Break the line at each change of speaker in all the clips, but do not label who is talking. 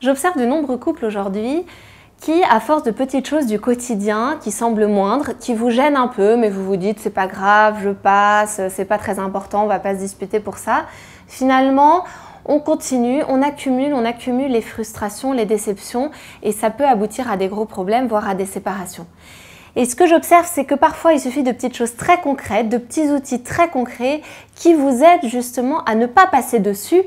J'observe de nombreux couples aujourd'hui qui, à force de petites choses du quotidien qui semblent moindres, qui vous gênent un peu, mais vous vous dites c'est pas grave, je passe, c'est pas très important, on va pas se disputer pour ça. Finalement, on continue, on accumule les frustrations, les déceptions et ça peut aboutir à des gros problèmes, voire à des séparations. Et ce que j'observe, c'est que parfois il suffit de petites choses très concrètes, de petits outils très concrets qui vous aident justement à ne pas passer dessus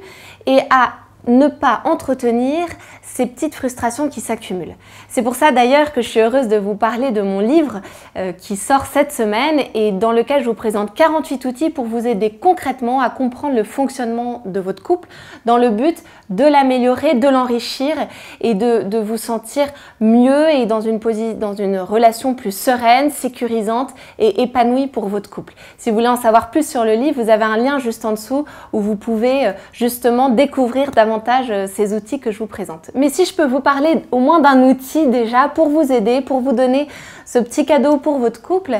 et à ne pas entretenir ces petites frustrations qui s'accumulent. C'est pour ça d'ailleurs que je suis heureuse de vous parler de mon livre qui sort cette semaine et dans lequel je vous présente 48 outils pour vous aider concrètement à comprendre le fonctionnement de votre couple dans le but de l'améliorer, de l'enrichir et de vous sentir mieux et dans une relation plus sereine, sécurisante et épanouie pour votre couple. Si vous voulez en savoir plus sur le livre, vous avez un lien juste en dessous où vous pouvez justement découvrir davantage ces outils que je vous présente. Mais si je peux vous parler au moins d'un outil déjà pour vous aider, pour vous donner ce petit cadeau pour votre couple,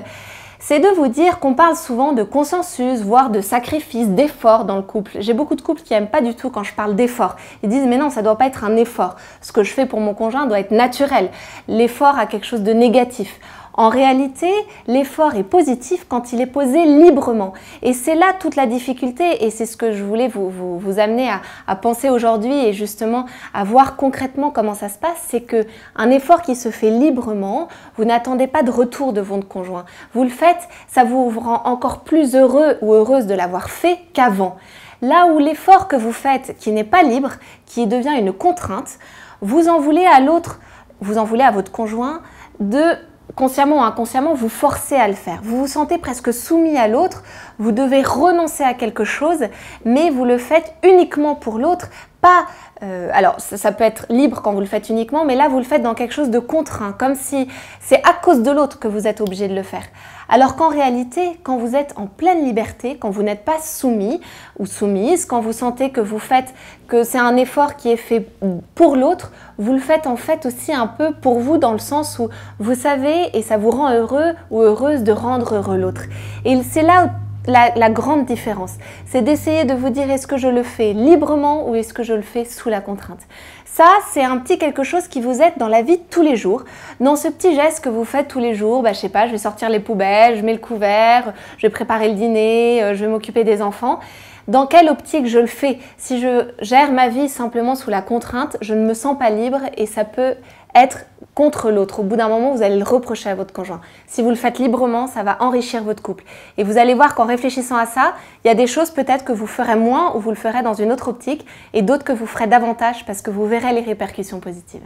c'est de vous dire qu'on parle souvent de consensus, voire de sacrifice, d'effort dans le couple. J'ai beaucoup de couples qui n'aiment pas du tout quand je parle d'effort. Ils disent mais non, ça ne doit pas être un effort. Ce que je fais pour mon conjoint doit être naturel. L'effort a quelque chose de négatif. En réalité, l'effort est positif quand il est posé librement. Et c'est là toute la difficulté et c'est ce que je voulais vous amener à penser aujourd'hui et justement à voir concrètement comment ça se passe. C'est qu'un effort qui se fait librement, vous n'attendez pas de retour de votre conjoint. Vous le faites, ça vous rend encore plus heureux ou heureuse de l'avoir fait qu'avant. Là où l'effort que vous faites, qui n'est pas libre, qui devient une contrainte, vous en voulez à l'autre, vous en voulez à votre conjoint de consciemment ou inconsciemment, vous forcez à le faire. Vous vous sentez presque soumis à l'autre, vous devez renoncer à quelque chose, mais vous le faites uniquement pour l'autre, pas... alors, ça peut être libre quand vous le faites uniquement, mais là, vous le faites dans quelque chose de contraint, comme si c'est à cause de l'autre que vous êtes obligé de le faire. Alors qu'en réalité, quand vous êtes en pleine liberté, quand vous n'êtes pas soumis ou soumise, quand vous sentez que vous faites, que c'est un effort qui est fait pour l'autre, vous le faites en fait aussi un peu pour vous dans le sens où vous savez et ça vous rend heureux ou heureuse de rendre heureux l'autre. Et c'est là où la grande différence, c'est d'essayer de vous dire est-ce que je le fais librement ou est-ce que je le fais sous la contrainte. Ça, c'est un petit quelque chose qui vous aide dans la vie de tous les jours, dans ce petit geste que vous faites tous les jours, je sais pas, je vais sortir les poubelles, je mets le couvert, je vais préparer le dîner, je vais m'occuper des enfants. Dans quelle optique je le fais? Si je gère ma vie simplement sous la contrainte, je ne me sens pas libre et ça peut être contre l'autre. Au bout d'un moment, vous allez le reprocher à votre conjoint. Si vous le faites librement, ça va enrichir votre couple. Et vous allez voir qu'en réfléchissant à ça, il y a des choses peut-être que vous ferez moins ou vous le ferez dans une autre optique et d'autres que vous ferez davantage parce que vous verrez les répercussions positives.